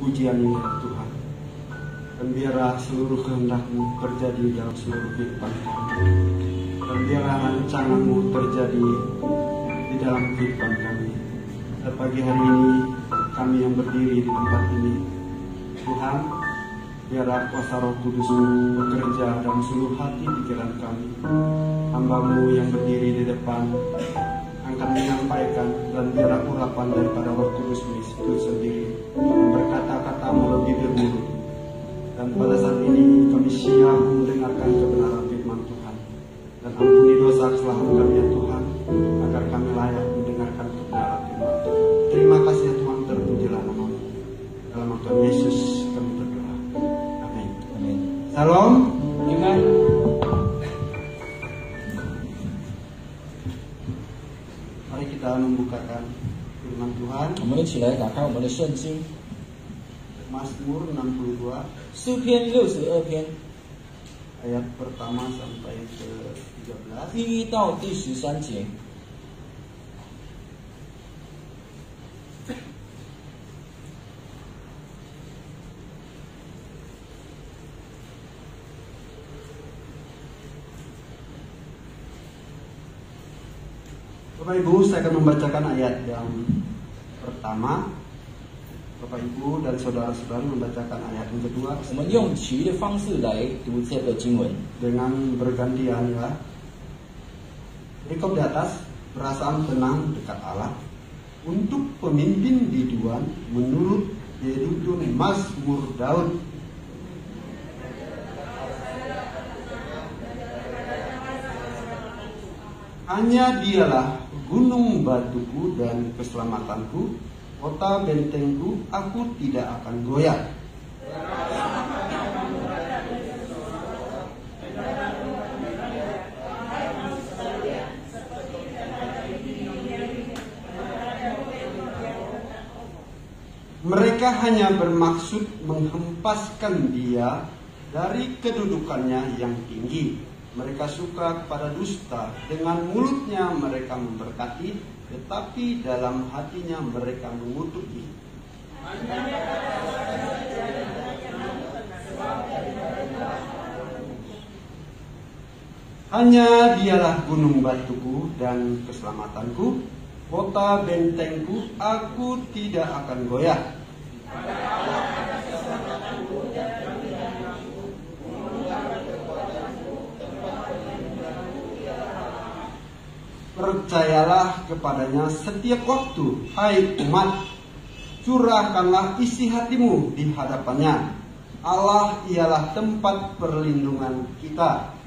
Pujian ini Tuhan, dan biarlah seluruh kehendak-Mu terjadi dalam seluruh kehidupan kami, dan biarlah rancangan-Mu terjadi di dalam kehidupan kami. Dan pagi hari ini kami yang berdiri di tempat ini, Tuhan, biarlah kuasa Roh Kudus bekerja dalam seluruh hati pikiran kami. Hamba-Mu yang berdiri di depan akan menyampaikan, dan biarlah urapan daripada Roh Kudus itu sendiri berkata-katamu lebih bermutu. Dan pada saat ini kami siap mendengarkan kebenaran firman Tuhan, dan ampuni dosa kesalahan kami ya Tuhan, agar kami layak mendengarkan kebenaran firman Tuhan. Terima kasih ya Tuhan, terpujilah nama-Mu. Dalam nama Tuhan Yesus kami berdoa. Amin. Amin. Salam. Amen. Mari kita membukakan firman Tuhan. 我们一起来打开我们的圣经， Mazmur 62诗篇62篇 ayat pertama sampai ke 13. 第1到第13节。 Bapak Ibu, saya akan membacakan ayat yang pertama. Bapak Ibu dan saudara-saudari membacakan ayat yang kedua 我们用其余的方式来读这个经文， dengan bergantian ya. Perikop di atas, perasaan tenang dekat Allah. Untuk pemimpin biduan menurut Yedutun Mazmur Daud. Hanya Dialah gunung batuku dan keselamatanku, kota bentengku, aku tidak akan goyah. Mereka hanya bermaksud menghempaskan Dia dari kedudukannya yang tinggi. Mereka suka kepada dusta, dengan mulutnya mereka memberkati, tetapi dalam hatinya mereka mengutuki. Hanya Dialah gunung batuku dan keselamatanku, kota bentengku, aku tidak akan goyah. Percayalah kepadanya setiap waktu, hai umat, curahkanlah isi hatimu di hadapannya. Allah ialah tempat perlindungan kita.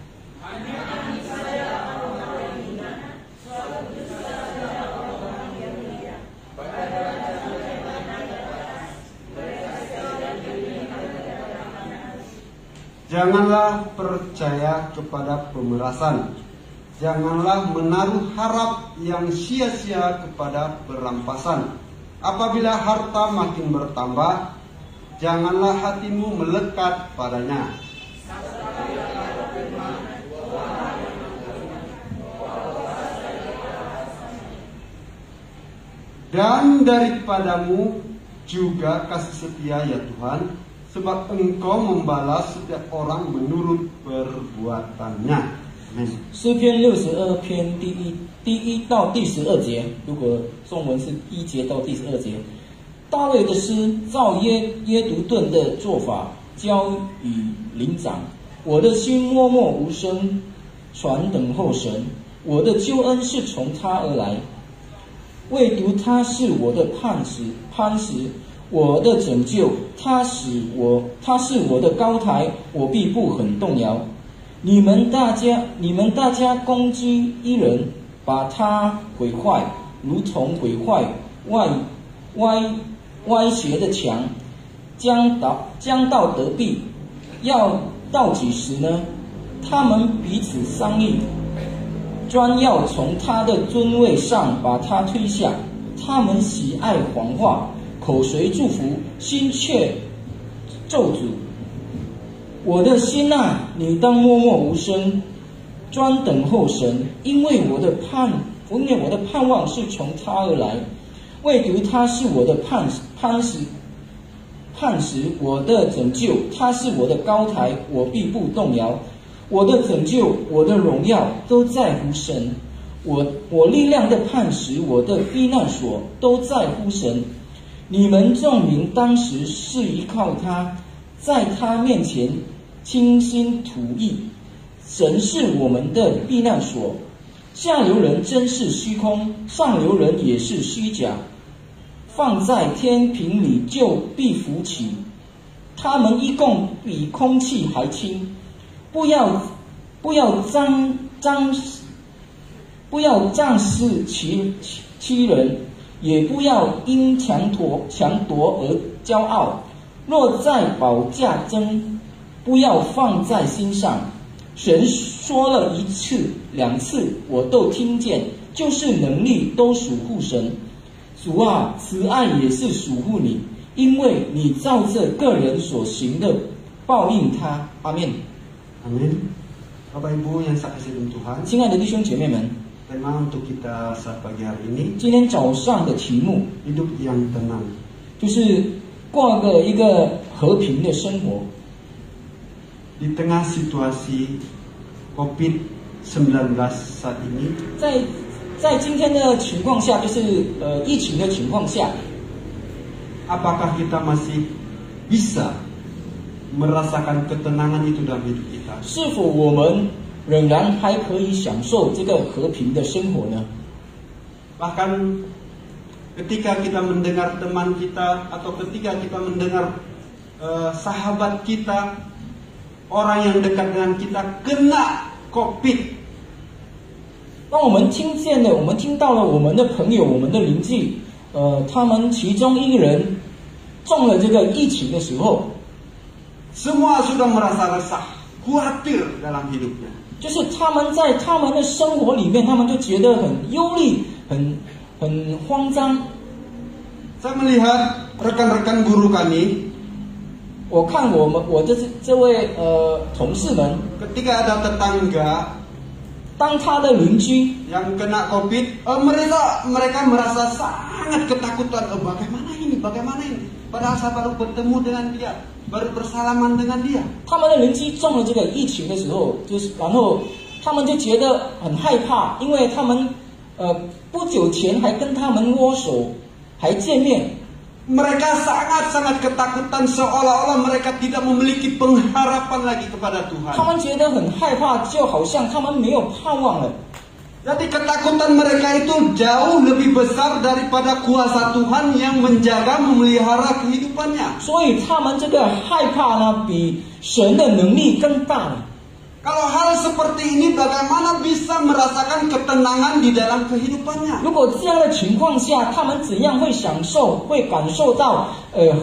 Janganlah percaya kepada pemerasan. Janganlah menaruh harap yang sia-sia kepada perampasan. Apabila harta makin bertambah, janganlah hatimu melekat padanya. Dan daripadamu juga kasih setia ya Tuhan, sebab Engkau membalas setiap orang menurut perbuatannya. 诗篇62篇第一到第12节，如果中文是1节到第12节，大卫的诗照耶读顿的做法交与灵长，我的心默默无声，传等候神，我的救恩是从他而来，唯独他是我的磐石，我的拯救，他是我的高台，我必不很动摇。你们大家攻击一人，把他毁坏，如同毁坏歪斜的墙，将到得必，要到几时呢？他们彼此商议，专要从他的尊位上把他推下。他们喜爱谎话，口随祝福，心却咒诅。我的心啊，你当默默无声，专等候神，因为我的盼望是从他而来，唯独他是我的磐石，磐石，我的拯救，他是我的高台，我必不动摇。我的拯救，我的荣耀都在乎神。我力量的磐石，我的避难所都在乎神。你们众民当时是依靠他，在他面前倾心吐意。神是我们的避难所。下流人真是虚空，上流人也是虚假。放在天平里就必浮起，他们一共比空气还轻。不要仗势欺人，也不要因强夺而骄傲。若在保价争，不要放在心上。神说了1次2次，我都听见，就是能力都属乎神。主啊，慈爱也是属乎你，因为你照着个人所行的报应他。阿们。Amin. Bapak Ibu yang saya kasih dalam Tuhan. 亲爱的弟兄姐妹们， Tema untuk kita saat pagi hari ini 今天早上的题目 hidup yang tenang. 就是过一个和平的生活。 Di tengah situasi COVID-19 saat ini, 在今天的情况下，就是疫情的情况下， apakah kita masih bisa merasakan ketenangan itu dalam hidup kita? 是否我们仍然还可以享受这个和平的生活呢？ Bahkan ketika kita mendengar teman kita atau ketika kita mendengar sahabat kita, orang yang dekat dengan kita kena COVID. 当我们听到了我们的朋友、我们的邻居，他们其中一个人中了这个疫情的时候， Semua sudah merasa resah, khawatir dalam hidupnya. 就是他们在他们的生活里面，他们就觉得很忧虑、很慌张。 Saya melihat rekan-rekan guru kami, 我看我这位同事们， ketika ada tetangga 当他的邻居 yang kena COVID, mereka merasa sangat ketakutan. Bagaimana ini? Padahal saya baru bertemu dengan dia, baru bersalaman dengan dia. 他们的邻居中了这个疫情的时候，然后他们就觉得很害怕，因为他们不久前还跟他们握手，还见面。 Mereka sangat-sangat ketakutan seolah-olah mereka tidak memiliki pengharapan lagi kepada Tuhan. 他们觉得很害怕，就好像他们没有盼望了。 Jadi ketakutan mereka itu jauh lebih besar daripada kuasa Tuhan yang menjaga memelihara kehidupannya. 所以他们这个害怕呢，比神的能力更大了。 Kalau hal seperti ini, bagaimana bisa merasakan ketenangan di dalam kehidupannya? 如果这样的情况下，他们怎样会感受到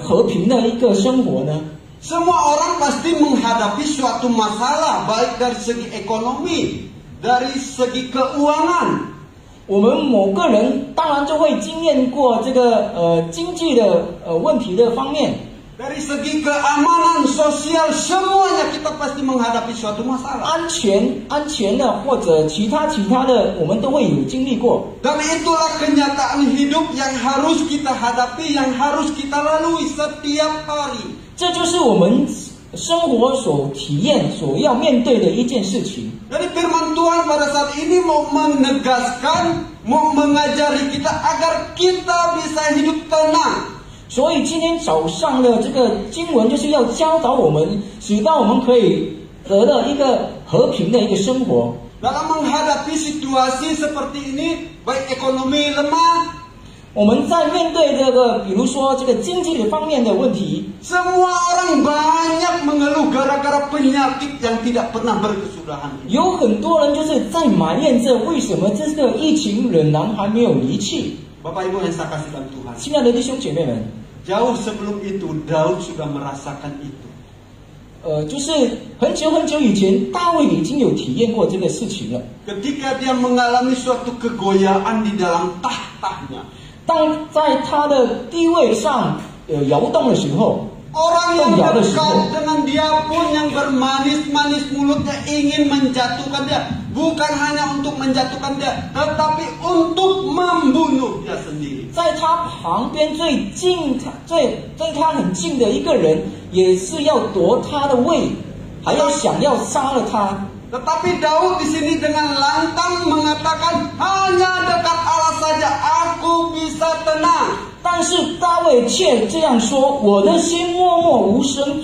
和平的一个生活呢？ Semua orang pasti menghadapi suatu masalah, baik dari segi ekonomi, dari segi keuangan. 我们某个人当然就会经验过这个经济的问题的方面。 Dari segi keamanan sosial, semuanya kita pasti menghadapi suatu masalah. 安全的或者其他的，我们都会有经历过。 Dan itulah kenyataan hidup yang harus kita hadapi, yang harus kita lalui setiap hari. 这就是我们生活所体验、所要面对的一件事情。 Jadi firman Tuhan pada saat ini mau menegaskan, mau mengajari kita agar kita bisa hidup tenang. 所以今天早上的这个经文就是要教导我们，使到我们可以得到一个和平的一个生活。 Dalam menghadapi situasi seperti ini, baik ekonomi lemah, 我们在面对这个，比如说这个经济的方面的问题， semua orang banyak mengeluh gara-gara penyakit yang tidak pernah berkesudahan. 有很多人就是在埋怨着为什么这个疫情仍然还没有离去。 Bapak Ibu yang saya kasih dalam Tuhan, 亲爱的弟兄姐妹们， jauh sebelum itu Daud sudah merasakan itu. 就是很久以前，大卫已经有体验过这个事情了。 Ketika dia mengalami suatu kegoyaan di dalam tahtanya, 当在他的地位上摇动的时候， Orang 动 yang 摇的时候， dekat dengan dia pun yang bermanis-manis mulutnya ingin menjatuhkan dia. Bukan hanya untuk menjatuhkan dia, tetapi untuk membunuh dia sendiri. 在他旁边最近他对他很近的一个人，也是要夺他的位，还要想要杀了他。 Tetapi Daud di sini dengan lantang mengatakan, hanya dekat Allah saja aku bisa tenang. 但是大卫却这样说：“我的心默默无声，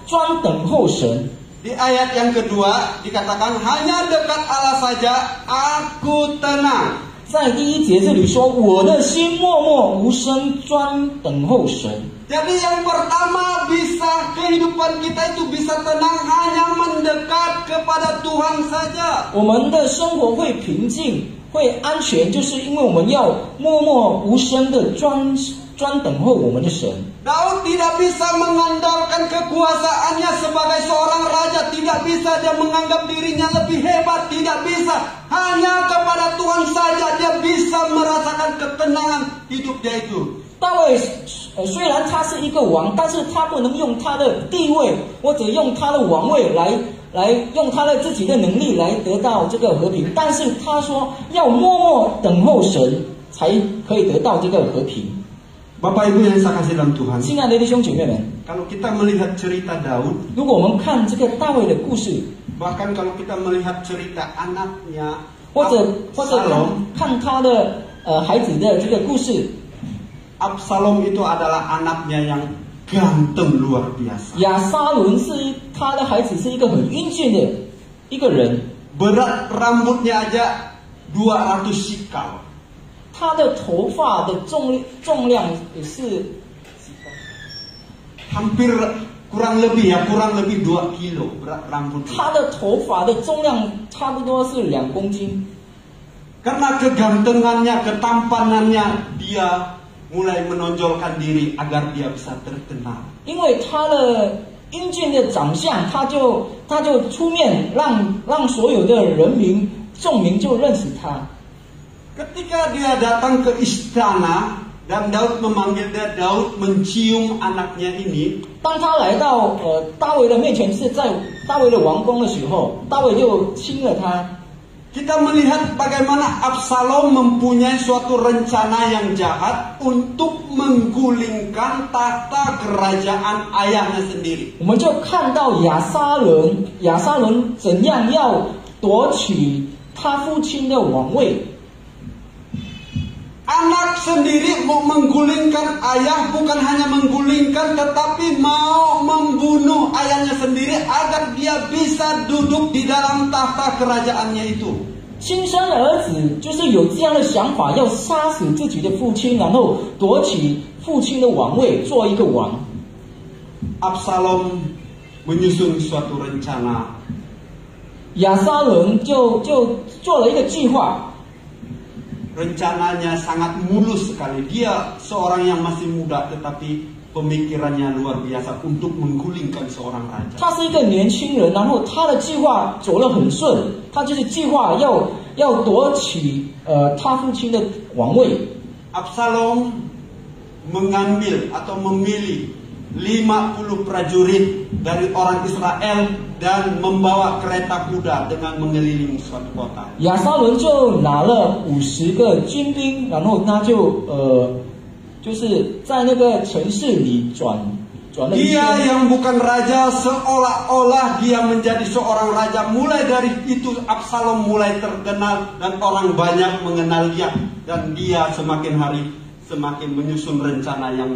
专等候神。” Di ayat yang kedua dikatakan, hanya dekat Allah saja aku tenang. 在第一节这里说：“我的心默默无声，专等候神。” Jadi yang pertama bisa kehidupan kita itu bisa tenang hanya mendekat kepada Tuhan saja. 我们的生活会平静，会安全，就是因为我们要默默无声的专等候我们的神。 Daud tidak bisa mengandalkan kekuasaannya sebagai seorang raja, tidak bisa dia menganggap dirinya lebih hebat, tidak bisa. Hanya kepada Tuhan saja dia bisa merasakan ketenangan hidup dia itu. 大卫虽然他是一个王，但是他不能用他的地位或者用他的王位来用他的自己的能力来得到这个和平，但是他说要默默等候神，才可以得到这个和平。 Bapak Ibu yang saya kasih dalam Tuhan, 亲爱的弟兄姐妹们， kalau kita melihat cerita Daud, 如果我们看这个大卫的故事， bahkan kalau kita melihat cerita anaknya 或者 Absalom, 看他的孩子的这个故事， Absalom itu adalah anaknya yang ganteng luar biasa. 亚撒伦是他的孩子，是一个很英俊的一个人， Berat rambutnya aja 200 sikal. 他的头发的重量也是 Hampir kurang lebih 2 kilo berat rambutnya. 他的头发的重量差不多是2公斤。 Karena kegantengannya, ketampanannya, dia mulai menonjolkan diri agar dia bisa terkenal. 因为他的英俊的长相，他就出面让所有的人民众民就认识他。 Ketika dia datang ke istana dan Daud memanggil dia, Daud mencium anaknya ini. 当他来到大卫的面前，是在大卫的王宫的时候，大卫就亲了他。 Kita melihat bagaimana Absalom mempunyai suatu rencana yang jahat untuk menggulingkan tahta kerajaan ayahnya sendiri. 我们就看到亚撒伦怎样要夺取他父亲的王位。 Anak sendiri mau menggulingkan ayah, bukan hanya menggulingkan, tetapi mau membunuh ayahnya sendiri agar dia bisa duduk di dalam tahta kerajaannya itu. 亲生儿子就是有这样的想法，要杀死自己的父亲，然后夺取父亲的王位，做一个王。 Absalom menyusun suatu rencana. 亚撒伦就做了一个计划。 Rencananya sangat mulus sekali. Dia seorang yang masih muda tetapi pemikirannya luar biasa untuk menggulingkan seorang raja. 他是一个年轻人，然后他的计划走得很顺，他就是计划要夺取他父亲的王位。 Absalom mengambil atau memilih 50 prajurit dari orang Israel dan membawa kereta kuda dengan mengelilingi suatu kota. 亚撒伦就拿了50个军兵，然后他就是在那个城市里转了一圈。 Dia yang bukan raja seolah-olah dia menjadi seorang raja. Mulai dari itu Absalom mulai terkenal dan orang banyak mengenal dia, dan dia semakin hari semakin menyusun rencana yang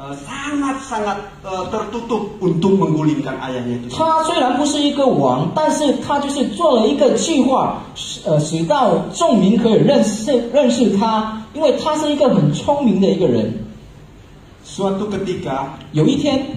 sangat-sangat tertutup untuk menggulingkan ayahnya itu. 他虽然不是一个王，但是他就是做了一个计划，使到众民可以认识他，因为他是一个很聪明的一个人。 Suatu ketika 有一天，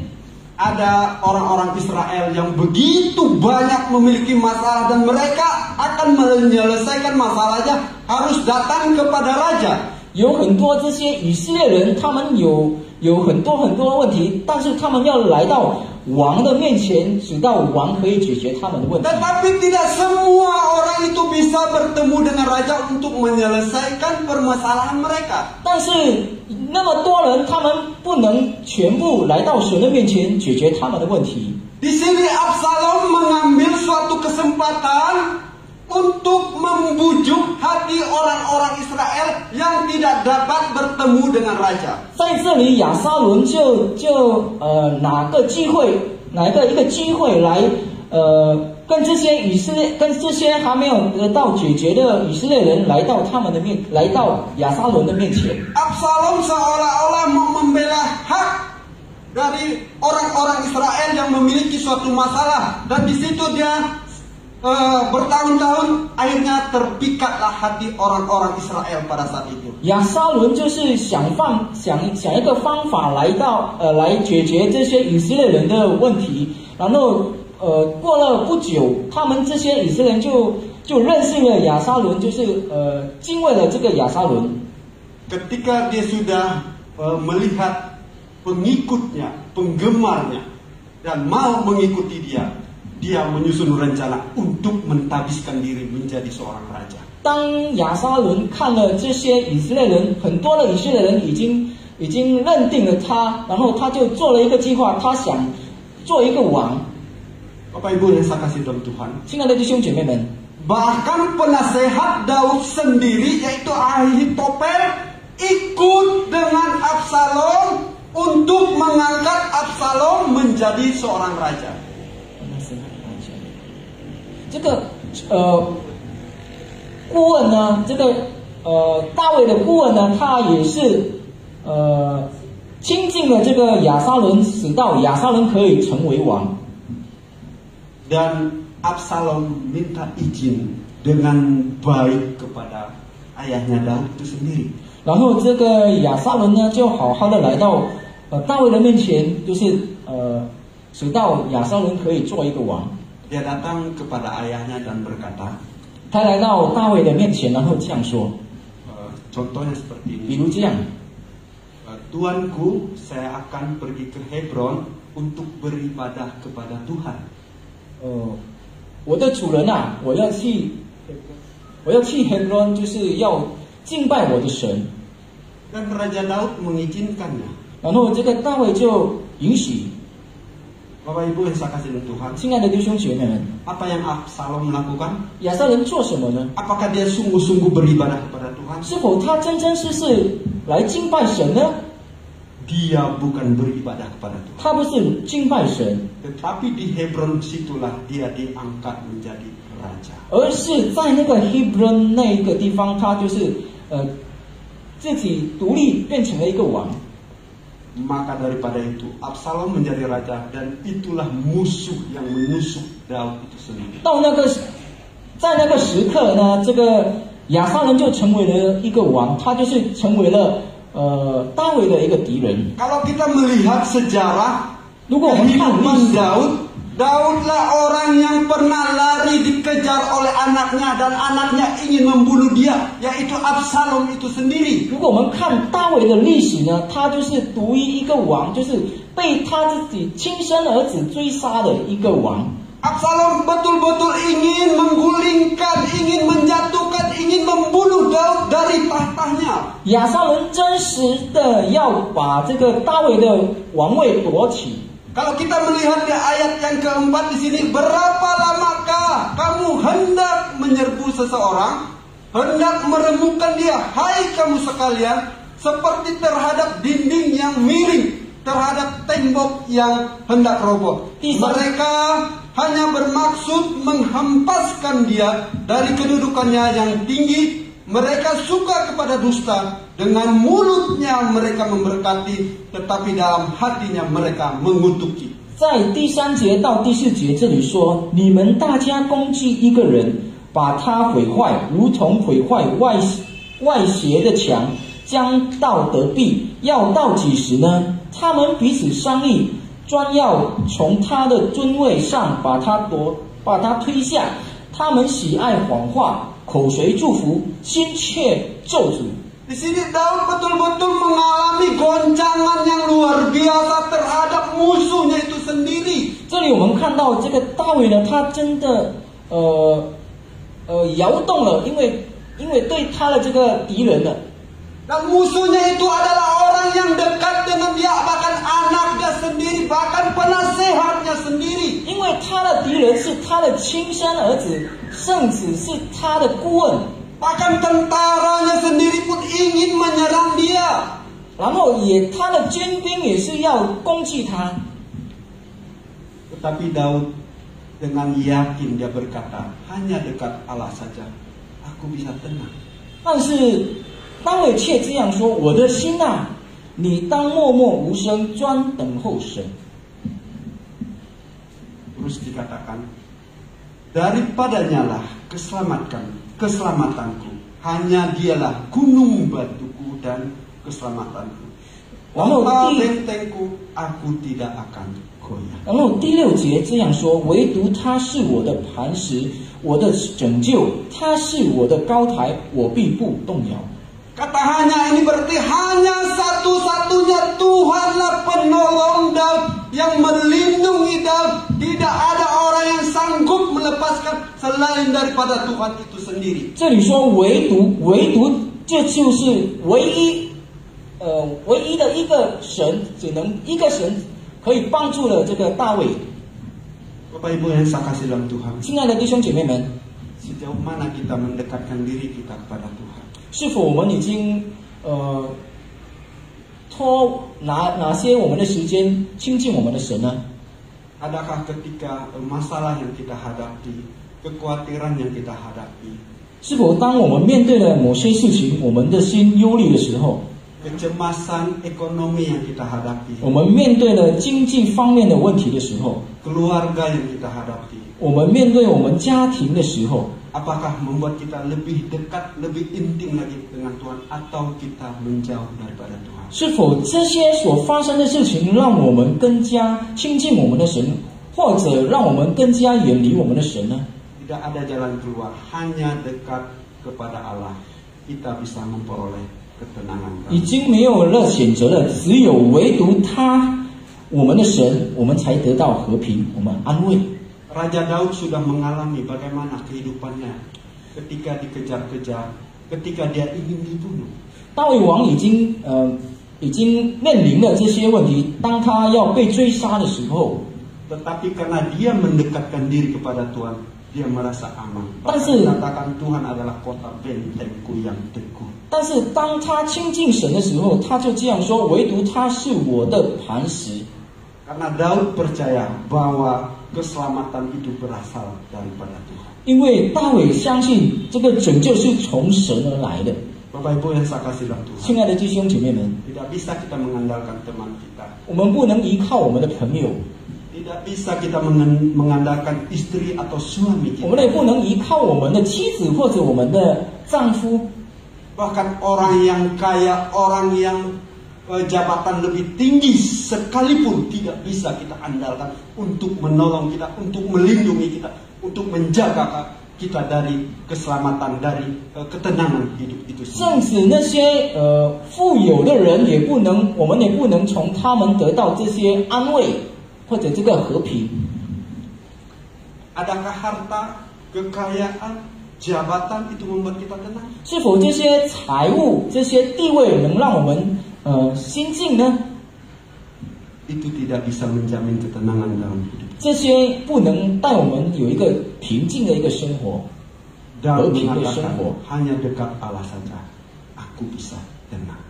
ada orang-orang Israel yang begitu banyak memiliki masalah dan mereka akan menyelesaikan masalahnya harus datang kepada raja. 有很多这些以色列人，他们有很多问题，但是他们要来到王的面前，直到王可以解决他们的问题。 Tetapi tidak semua orang itu bisa bertemu dengan raja untuk menyelesaikan permasalahan mereka. 但是那么多人，他们不能全部来到神的面前解决他们的问题。Di sini Absalom mengambil suatu kesempatan untuk membujuk hati orang-orang Israel yang tidak dapat bertemu dengan raja. 在这里，亚撒伦拿一个机会来跟这些还没有得到解决的以色列人来到亚撒伦的面前。Absalom seolah-olah mau membela hak dari orang-orang Israel yang memiliki suatu masalah, dan di situ dia bertahun-tahun akhirnya terpikatlah hati orang-orang Israel pada saat itu. 亚撒伦就是想一个方法来解决这些以色列人的问题，然后过了不久，他们这些以色列人就认识了亚撒伦，就是敬畏了这个亚撒伦。Ketika dia sudah melihat pengikutnya, penggemarnya, dan mau mengikuti dia menyusun rencana untuk mentabiskan diri menjadi seorang raja. 当亚撒伦看了这些以色列人，很多的以色列人已经认定了他，然后他就做了一个计划，他想做一个王。Bapak Ibu yang saya kasih dalam Tuhan, 亲爱的弟兄姐妹们， bahkan penasehat Daud sendiri yaitu Ahitofel ikut dengan Absalom untuk mengangkat Absalom menjadi seorang raja. 这个顾问呢，大卫的顾问呢，他也是亲近了这个亚撒伦，使到亚撒伦可以成为王。Dan Absalom minta izin dengan baik kepada ayahnya Daud itu sendiri. 然后这个亚撒伦呢，就好好的来到大卫的面前，就是使到亚撒伦可以做一个王。Dia datang kepada ayahnya dan berkata, 他来到大卫的面前，然后这样说， contohnya seperti 比 ini. 如这样， Tuanku, saya akan pergi ke Hebron untuk beribadah kepada Tuhan. 我的主人啊，我要去 Hebron， 就是要敬拜我的神。 Dan Raja Daud mengizinkannya. 然后这个大卫就允许。 Bapak Ibu yang saya kasih dalam Tuhan, 亲爱的弟兄姐妹们， apa yang Absalom lakukan? 亚撒伦做什么呢？ Apakah dia sungguh-sungguh beribadah kepada Tuhan? 是否他真是来敬拜神呢？ Dia bukan beribadah kepada Tuhan. 他不是敬拜神， Tetapi di Hebron situlah dia diangkat menjadi raja. 而是在那个 Hebron 那个地方，他就是自己独立变成了一个王。 Maka daripada itu Absalom menjadi raja, dan itulah musuh yang menusuk Daud itu sendiri. 在那个时刻呢，这个亚撒伦就成为了一个王，他就是成为了大卫的一个敌人。 Kalau kita melihat sejarah 如果我们看历 kehidupan 史， Daudlah orang yang pernah lari dikejar oleh anaknya, dan anaknya ingin membunuh dia, yaitu Absalom itu sendiri. 如果我们看大卫的历史呢，他就是独一一个王，就是被他自己亲生儿子追杀的一个王。 Absalom betul-betul ingin menggulingkan, ingin menjatuhkan, ingin membunuh Daud dari tahtanya. 亚撒伦真实的要把这个大卫的王位夺起。 Kalau kita melihat di ayat yang keempat di sini, berapa lamakah kamu hendak menyerbu seseorang, hendak meremukkan dia, hai kamu sekalian, seperti terhadap dinding yang miring, terhadap tembok yang hendak roboh. Mereka hanya bermaksud menghempaskan dia dari kedudukannya yang tinggi. Mereka suka kepada dusta. Dengan mulutnya mereka memberkati, tetapi dalam hatinya mereka mengutuki. 在第3节到第4节这里说，你们大家攻击一个人，把他毁坏，如同毁坏外斜的墙，将道得弊，要到几时呢？他们彼此商议，专要从他的尊位上把他推下。他们喜爱谎话，口随祝福，心却咒诅。 Di sini Daud betul-betul mengalami goncangan yang luar biasa terhadap musuhnya itu sendiri. 这里我们看到这个大卫呢，他真的摇动了，因为对他的这个敌人呢， Dan musuhnya itu adalah orang yang dekat dengan dia, bahkan anaknya sendiri, bahkan penasehatnya sendiri. 因为他的敌人是他的亲生儿子，圣子是他的顾问， Bahkan tentaranya sendiri pun ingin menyerang dia. 然后他的军兵也是要攻击他。 Tetapi Daud dengan yakin dia berkata, hanya dekat Allah saja aku bisa tenang. 但是大卫却这样说：“我的心啊，你当默默无声，专等候神。” Terus dikatakan, daripadanya lah keselamatanku. Hanya dialah gunung batuku dan keselamatanku. Lama bentengku, aku tidak akan goyah. 然后第6节这样说：“唯独他是我的磐石，我的拯救，他是我的高台，我必不动摇。” Kata hanya ini berarti hanya satu-satunya Tuhanlah penolong Daud yang melindungi Daud. Tidak ada orang yang sanggup melepaskan selain daripada Tuhan itu sendiri. 这里说唯独，这就是唯一的一个神，只能一个神可以帮助了这个大卫。 Bapak Ibu yang saya kasih dalam Tuhan, 亲爱的弟兄姐妹们， sejauh mana kita mendekatkan diri kita kepada Tuhan? 是否我们已经哪些我们的时间亲近我们的神呢？ Adakah ketika masalah yang kita hadapi, kekhawatiran yang kita hadapi, 是否当我们面对了某些事情，我们的心忧虑的时候， kecemasan ekonomi yang kita hadapi, 我们面对了经济方面的问题的时候， keluarga yang kita hadapi, 我们面对我们家庭的时候， apakah membuat kita lebih dekat, lebih intim lagi dengan Tuhan, atau kita menjauh daripada Tuhan? 是否这些所发生的事情让我们更加亲近我们的神，或者让我们更加远离我们的神呢？ Tidak ada jalan keluar, hanya dekat kepada Allah kita bisa memperoleh ketenangan. 已经没有了选择了，只有唯独他，我们的神，我们才得到和平，我们安慰。 Raja Daud sudah mengalami bagaimana kehidupannya ketika dikejar-kejar, ketika dia ingin dibunuh. 大卫王已经面临了这些问题，当他要被追杀的时候， Tetapi karena dia mendekatkan diri kepada Tuhan, dia merasa aman. Tapi- Mengatakan Tuhan adalah kota bentengku yang teguh. 但是当他亲近神的时候，他就这样说：“唯独他是我的磐石。” Karena Daud percaya bahwa keselamatan itu berasal daripada Tuhan. 因为大卫相信这个拯救是从神而来的。 Bapak Ibu yang saya kasih dalam 亲 Tuhan, 爱的弟兄姐妹们， tidak bisa kita mengandalkan teman kita, 我们不能依靠我们的朋友， tidak bisa kita mengandalkan istri atau suami 我们也 kita. 不能依靠我们的妻子或者我们的丈夫， Bahkan orang yang kaya, orang yang jabatan lebih tinggi sekalipun tidak bisa kita andalkan untuk menolong kita, untuk melindungi kita, untuk menjaga kita dari keselamatan, dari ketenangan hidup itu 甚 sendiri. 至那些富有的人也不能，我们也不能从他们得到这些安慰或者这个和平。 Adakah harta, kekayaan, jabatan itu membuat kita tenang? 是否这些财物、这些地位能让我们心静呢？ Itu tidak bisa menjamin ketenangan dalam hidup. 这些不能带我们有一个平静的一个生活。 Dan Berpikir mengatakan sungguh. hanya dekat Allah saja aku bisa tenang.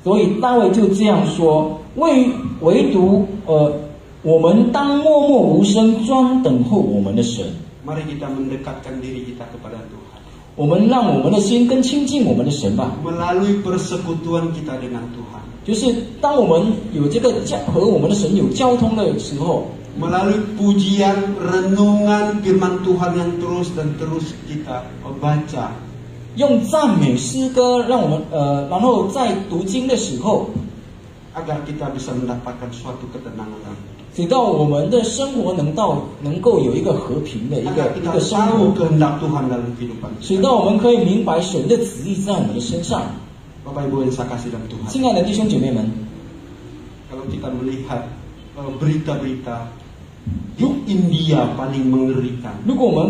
所以大卫就这样说：唯独我们当默默无声，专等候我们的神。 Mari kita mendekatkan diri kita kepada Tuhan. 我们让我们的心更亲近我们的神吧。 Melalui persekutuan kita dengan Tuhan. 就是当我们有这个和我们的神有交通的时候， Melalui pujian, renungan firman Tuhan yang terus dan terus kita baca. 用赞美诗歌让我们然后在读经的时候， Agar kita bisa mendapatkan suatu ketenangan dalam hidup. 直到我们的生活能够有一个和平的一 Agar 个 kita 生 tahu 活， kehendak Tuhan dalam kehidupan 使 kita. 到我们可以明白神的旨意在我们的身上。 Bapak Ibu yang saya kasih dalam Tuhan. 亲爱的弟兄姐妹们， Kalau kita melihat berita-berita di India paling mengerikan. 如果我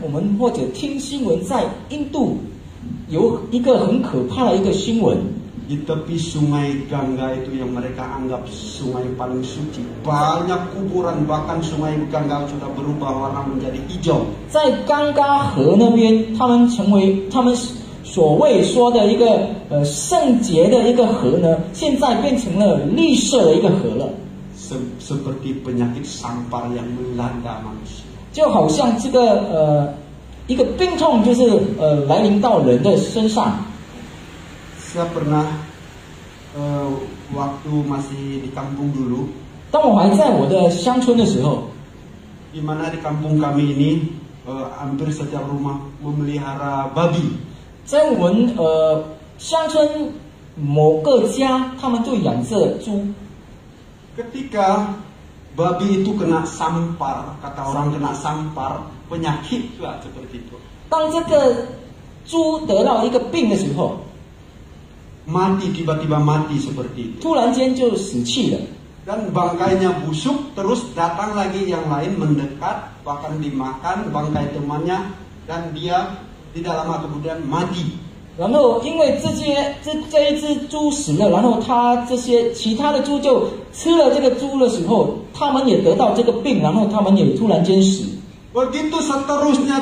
们或者听新闻，在印度有一个很可怕的一个新闻， Di tepi sungai Gangga itu yang mereka anggap sungai paling suci, banyak kuburan, bahkan sungai Gangga sudah berubah warna menjadi hijau. 在冈嘎河那边，他们所谓说的一个圣洁的一个河呢，现在变成了绿色的一个河了。 Seperti penyakit sampar yang melanda manusia. 就好像这个一个病痛就是来临到人的身上。 Saya pernah waktu masih di kampung dulu. 当我还在我的乡村的时候， di mana di kampung kami ini hampir setiap rumah memelihara babi. 在我们乡村某个家，他们就养着猪。 Ketika babi itu kena sampar, kata orang kena sampar, penyakit juga seperti itu. 当这个猪得到一个病的时候， mati tiba-tiba mati seperti itu. 突然间就死去了。 Dan bangkainya busuk, terus datang lagi yang lain mendekat, bahkan dimakan bangkai temannya, dan dia tidak lama kemudian mati. 然后因为这一只猪死了，然后这些其他的猪就吃了这个猪的时候，他们也得到这个病，然后他们也突然间死。 Begitu seterusnya,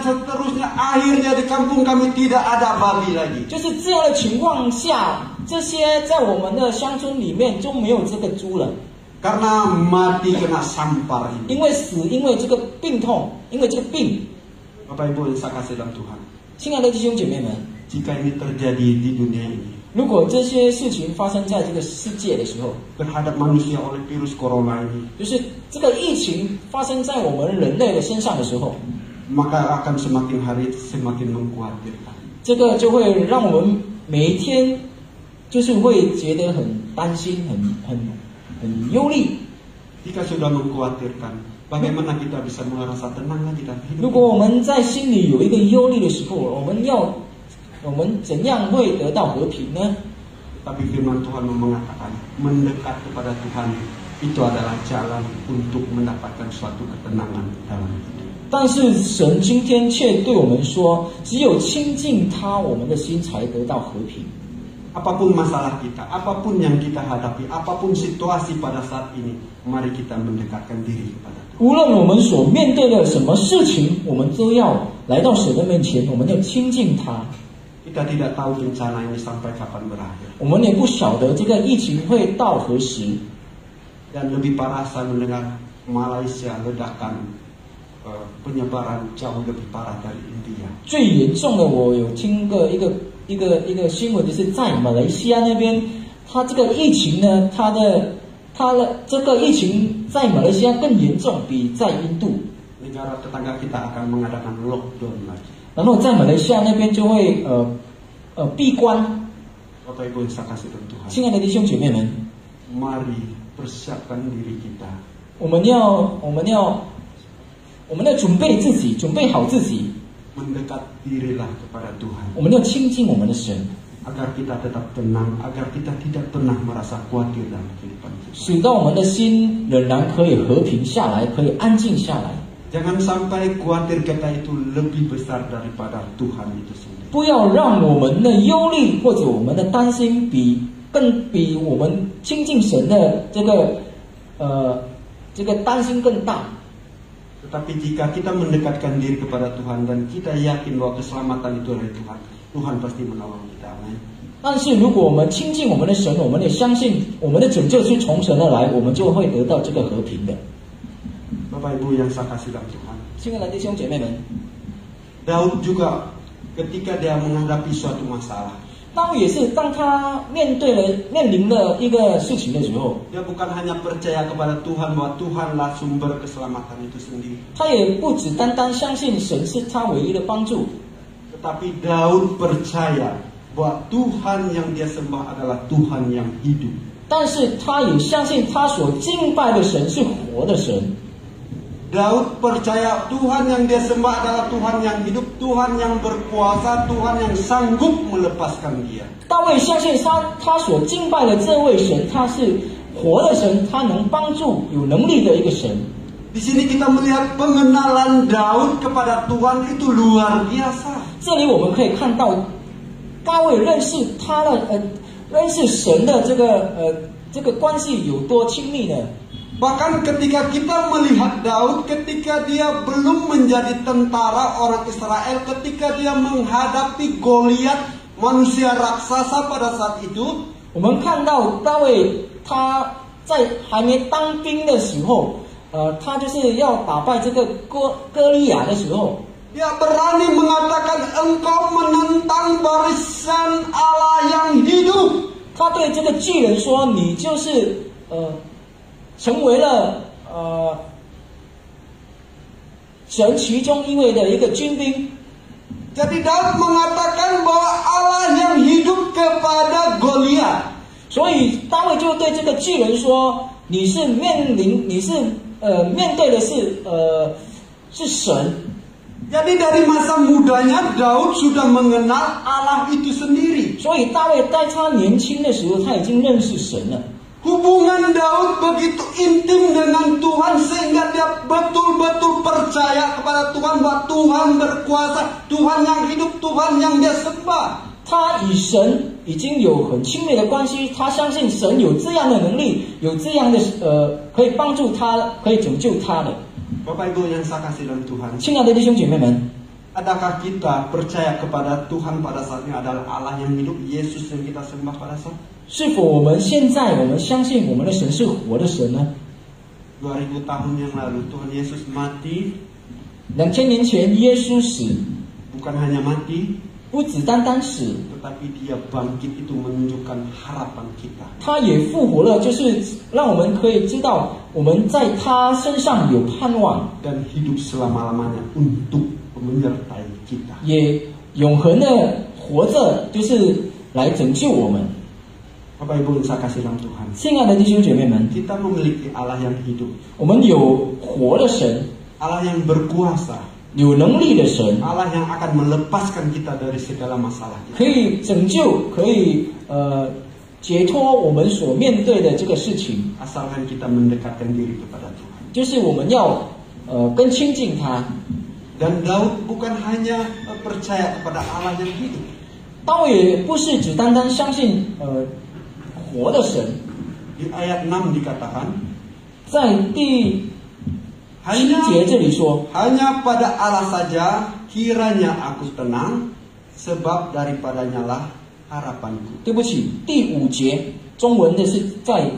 akhirnya di kampung kami tidak ada babi lagi. 就是这样的情况下，这些在我们的乡村里面就没有这个猪了。 Karena mati kena sampar ini. 因为死，因为这个病痛，因为这个病。 Bapak Ibu yang saya kasih dalam Tuhan. 亲爱的弟兄姐妹们， jika ini terjadi di dunia ini, 如果这些事情发生在这个世界的时候， terhadap manusia oleh virus corona ini, 就是这个疫情发生在我们人类的身上的时候， maka akan semakin hari semakin mengkhawatirkan. 这个就会让我们每一天就是会觉得很担心，很忧虑。 Jika sudah mengkhawatirkan, bagaimana kita bisa merasa tenang lagi dalam 如 hidup? 果我们在心里有一个忧虑的时候，我们怎样会得到和平呢？ Tapi firman Tuhan mengatakan, mendekat kepada Tuhan itu adalah jalan untuk mendapatkan suatu ketenangan dalam hidup. 但是神今天却对我们说，只有亲近他，我们的心才得到和平。 Apapun masalah kita, apapun yang kita hadapi, apapun situasi pada saat ini, mari kita mendekatkan diri kepada Tuhan. 无论我们所面对的什么事情，我们都要来到神的面前，我们要亲近他。 Kita tidak tahu bencana ini sampai kapan berakhir. 我们也不晓得这个疫情会到何时。 Dan lebih parah saya mendengar Malaysia ledakan penyebaran jauh lebih parah dari India. 最严重的，我有听过一个新闻，就是在马来西亚那边，它这个疫情呢，它的这个疫情在马来西亚更严重，比在印度。 Negara tetangga kita akan mengadakan lockdown lagi. 然后在马来西亚那边就会闭关。 Bapak Ibu yang saya kasih dalam Tuhan. 亲爱的弟兄姐妹们， Mari persiapkan diri kita. 我们要准备自己，准备好自己， Mendekat dirilah kepada Tuhan. 我们要亲近我们的神， Agar kita tetap tenang, agar kita tidak pernah merasa khawatir dalam kehidupan kita. 使到我们的心仍然可以和平下来，可以安静下来。 Jangan sampai khawatir kita itu lebih besar daripada Tuhan itu sendiri. 不要让我们的忧虑或者我们的担心比我们亲近神的这个担心更大。 Tetapi jika kita mendekatkan diri kepada Tuhan dan kita yakin bahwa keselamatan itu dari Tuhan, Tuhan pasti menolong kita. Amin. 但是如果我们亲近我们的神，我们也相信我们的拯救是从神而来，我们就会得到这个和平的。 Bapak Ibu yang saya kasih dalam Tuhan. 亲爱的弟兄姐妹们， Daud juga ketika dia menghadapi suatu masalah, 大卫也是当他面临了一个事情的时候， dia bukan hanya percaya kepada Tuhan bahwa Tuhanlah sumber keselamatan itu sendiri. 他也不只单单相信神是他唯一的帮助， Tetapi Daud percaya bahwa Tuhan yang dia sembah adalah Tuhan yang hidup. 但是他也相信他所敬拜的神是活的神。 Daud percaya Tuhan yang dia sembah adalah Tuhan yang hidup, Tuhan yang berkuasa, Tuhan yang sanggup melepaskan dia. 大卫相信他所敬拜的这位神，他是活的神，他能帮助有能力的一个神。 Di sini kita melihat pengenalan Daud kepada Tuhan itu luar biasa. 这里我们可以看到大卫认识他的认识神的这个关系有多亲密呢？ Bahkan ketika kita melihat Daud, ketika dia belum menjadi tentara orang Israel, ketika dia menghadapi Goliat, manusia raksasa pada saat itu, 我们看到大卫他在还没当兵的时候，他就是要打败这个歌利亚的时候， dia berani mengatakan engkau menentang barisan Allah yang hidup. 他对这个巨人说：“你就是成为了神其中一位的一个军兵。” Jadi Daud mengatakan bahwa Allah yang hidup kepada Goliat. 所以大卫就对这个巨人说：“你是面对的是神。” Jadi dari masa mudanya Daud sudah mengenal Allah itu sendiri. 所以大卫在他年轻的时候，他已经认识神了。 Hubungan Daud begitu intim dengan Tuhan sehingga dia betul-betul percaya kepada Tuhan bahwa Tuhan berkuasa, Tuhan yang hidup, Tuhan yang dia sembah. 他与神已经有很亲密的关系，他相信神有这样的能力，有这样的可以帮助他，可以拯救他的。 Bapak Ibu yang saya kasih dalam Tuhan, 亲爱的弟兄姐妹们， adakah kita percaya kepada Tuhan pada saat ini adalah Allah yang hidup, Yesus yang kita sembah pada saat? 是否我们现在相信我们的神是活的神呢？ 2000 tahun yang lalu Tuhan Yesus mati. 2000年前耶稣死， Bukan hanya mati, 不只单单死， tetapi dia bangkit itu menunjukkan harapan kita. 他也复活了，就是让我们可以知道我们在他身上有盼望， Dan hidup selama-lamanya untuk menyertai kita. 也永恒的活着，就是来拯救我们。 Bapak Ibu yang saya kasih dalam Tuhan, 亲爱的弟兄姐妹们， kita memiliki Allah yang hidup, 我们有活的神， Allah yang berkuasa, 有能力的神， Allah yang akan melepaskan kita dari segala masalah. 可以拯救，可以解脱我们所面对的这个事情， Asalkan kita mendekatkan diri kepada Tuhan. 就是我们要更亲近他。 Dan Daud bukan hanya percaya kepada Allah yang hidup. 大卫也不是只单单相信活的神， Di ayat 6 dikatakan, 在第7节这里说， hanya pada Allah saja kiranya aku tenang, sebab daripadanya lah harapanku. 对不起，第5节，中文的是在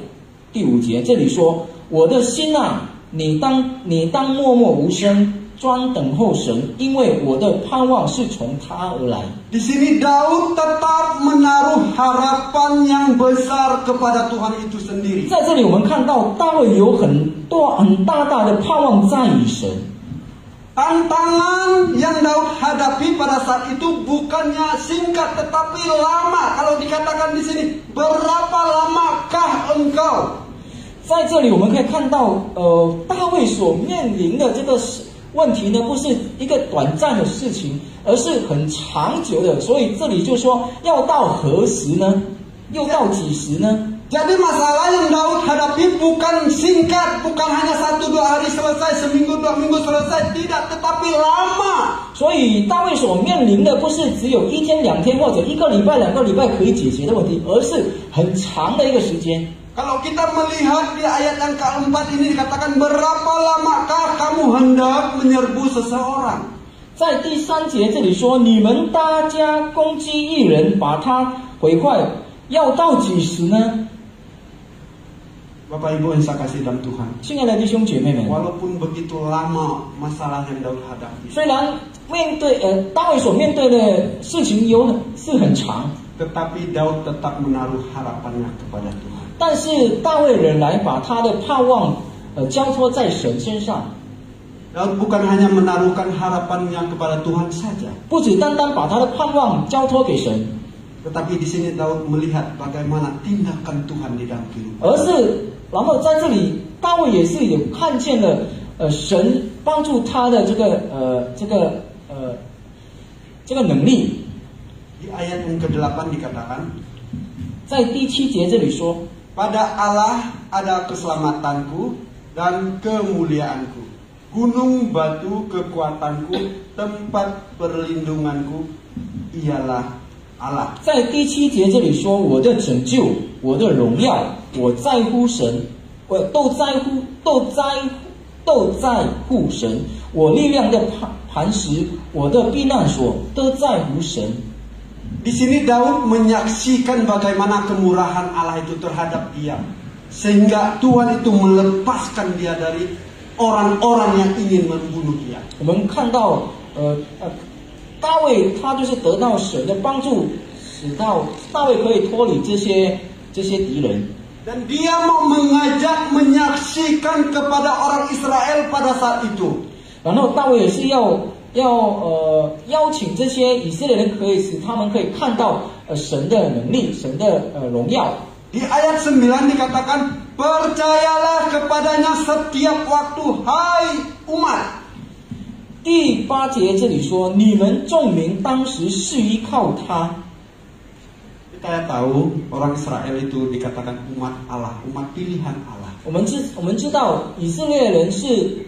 第5节这里说，我的心啊，你当默默无声，专等候神，因为我的盼望是从他而来。 Di sini Daud tetap menaruh harapan yang besar kepada Tuhan itu sendiri. 在这里我们看到大卫有很大的盼望在于神。 Tantangan yang Daud hadapi pada saat itu bukannya singkat tetapi lama. Kalau dikatakan di sini, berapa lamakah engkau? 在这里我们可以看到，大卫所面临的这个问题呢，不是一个短暂的事情，而是很长久的。所以这里就说，要到何时呢？又到几时呢？ Jadi masalah yang Daud hadapi bukan singkat, bukan hanya 1-2 hari selesai, seminggu 2 minggu selesai, tidak, tetapi lama. 所以大卫所面临的不是只有1天2天或者1个礼拜2个礼拜可以解决的问题，而是很长的一个时间。 Kalau kita melihat di ayat yang keempat ini dikatakan, berapa lamakah kamu hendak menyerbu seseorang? 在第3节这里说，你们大家攻击一人，把他毁坏，要到几时呢？ Bapak Ibu yang saya kasih dalam Tuhan, 亲爱的弟兄姐妹们， walaupun begitu lama masalah yang Daud hadapi, 虽然面对大卫所面对的事情是很长， tetapi Daud tetap menaruh harapannya kepada Tuhan. 但是大卫仍然把他的盼望交托在神身上， Daud bukan hanya menaruhkan harapannya kepada Tuhan saja, 不只单单把他的盼望交托给神， tetapi di sini Daud melihat bagaimana tindakan Tuhan di dalam kehidupan. 而是然后在这里大卫也是有看见了神帮助他的这个能力。 Di ayat yang ke-8 dikatakan, 在第7节这里说， pada Allah ada keselamatanku dan kemuliaanku, gunung batu kekuatanku, tempat perlindunganku, ialah Allah. 在第7节这里说，我的拯救，我的荣耀，我在乎神，我都在乎神，我力量的磐石，我的避难所，都在乎神。 Di sini Daud menyaksikan bagaimana kemurahan Allah itu terhadap dia, sehingga Tuhan itu melepaskan dia dari orang-orang yang ingin membunuh dia. 我们看到，大卫他就是得到神的帮助，使到大卫可以脱离这些敌人。 Dan dia mau mengajak menyaksikan kepada orang Israel pada saat itu. 然后大卫也是邀请这些以色列人，可以使他们可以看到神的能力，神的荣耀。 Di ayat 9 dikatakan, percayalah kepadanya setiap waktu, hai umat. 第8节这里说，你们众民当时是依靠他。 Kita tahu orang Israel itu dikatakan umat Allah, umat pilihan Allah. 我们知道以色列人是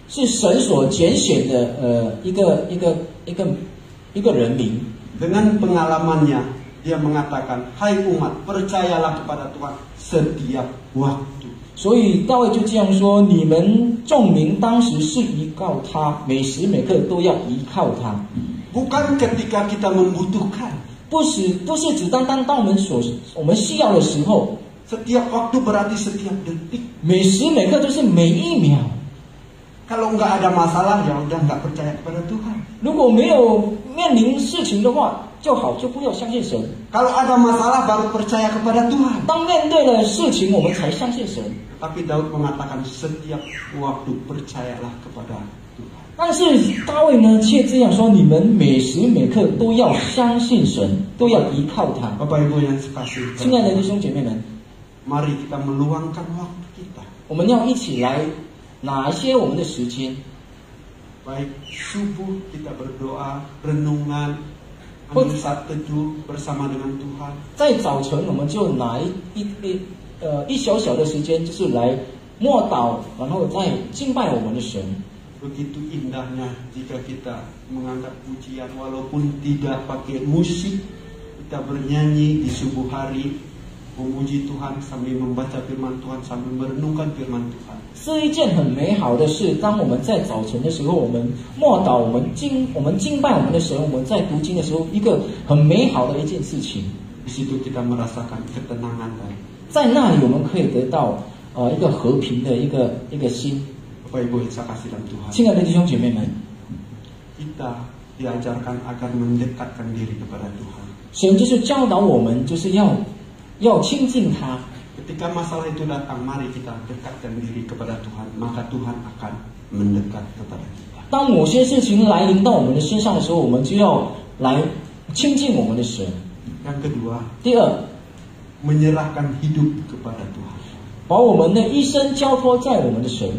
神所拣选的一个人民。 Dengan pengalamannya, dia mengatakan, hai umat, percayalah kepada Tuhan setiap waktu. 所以大卫就这样说：你们众民当时是依靠他，每时每刻都要依靠他。 Bukan ketika kita membutuhkan. 不是只当我们需要的时候。 Setiap waktu berarti setiap detik. 每时每刻都是每一秒。 Kalau nggak ada masalah, ya udah nggak percaya kepada Tuhan. 如果没有面临事情的话，就不要相信神。 Kalau ada masalah baru percaya kepada Tuhan. 当面对了事情，我们才相信神。 Tapi Daud mengatakan setiap waktu percayalah kepada Tuhan. 但是大卫呢，却这样说：你们每时每刻都要相信神，都要依靠他。 Bapak Ibu yang sekasih, 亲爱的弟兄姐妹们， mari kita meluangkan waktu kita. 我们要一起来拿一些我们的时间。 Baik subuh kita berdoa, renungan, ambil saat teduh bersama dengan Tuhan. 在早晨，我们就拿一小小的时间，就是来默祷，然后再敬拜我们的神。 Begitu indahnya jika kita mengangkat pujian walaupun tidak pakai musik, kita bernyanyi di subuh hari, memuji Tuhan sambil membaca firman Tuhan, sambil merenungkan firman Tuhan. 是一件很美好的事。当我们在早晨的时候，我们默祷，我们敬拜我们的神，我们在读经的时候，一个很美好的一件事情。 Di situ kita merasakan ketenangan dan 在那里，我们可以得到一个和平的一个心。 Bapak Ibu yang saya kasih dalam Tuhan. 亲爱的弟兄姐妹们， Kita diajarkan agar mendekatkan diri kepada Tuhan. 神就是教导我们，就是要亲近他。 Ketika masalah itu datang, mari kita dekatkan diri kepada Tuhan, maka Tuhan akan mendekat kepada kita. 当某些事情来临到我们的身上的时候，我们就要来亲近我们的神。 Yang kedua, 第二， menyerahkan hidup kepada Tuhan. 把我们的一生交托在我们的神。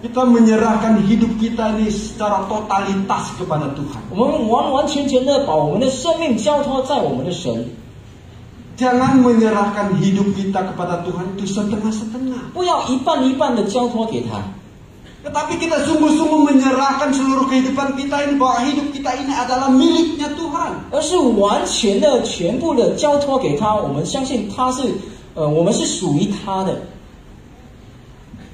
Kita menyerahkan hidup kita ini secara totalitas kepada Tuhan. 我们完全的把我们的生命交托在我们的神。 Jangan menyerahkan hidup kita kepada Tuhan itu setengah-setengah. 不要一半的交托给他。 Tetapi kita sungguh-sungguh menyerahkan seluruh kehidupan kita ini, bahwa hidup kita ini adalah miliknya Tuhan. 而是完全的、全部的交托给他。我们相信他是，我们是属于他的。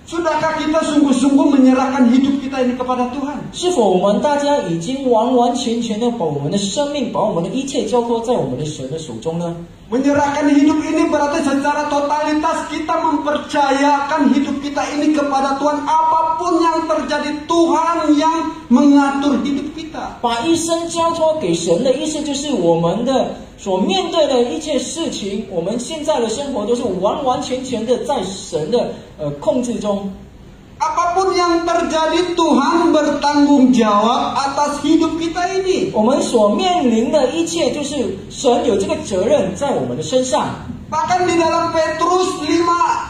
Sudahkah kita sungguh-sungguh menyerahkan hidup kita ini kepada Tuhan? 是否我们大家已经完全的把我们的生命、把我们的一切交托在我们的神的手中呢？ Menyerahkan hidup ini berarti secara totalitas kita mempercayakan hidup kita ini kepada Tuhan. Apapun yang terjadi, Tuhan yang mengatur hidup kita. 把一生交托给神的意思就是我们的所面对的一切事情，我们现在的生活都是完全的在神的控制中。 Apapun yang terjadi, Tuhan bertanggung jawab atas hidup kita ini. 我们所面临的一切，就是神有这个责任在我们的身上。 Bahkan di dalam Petrus 5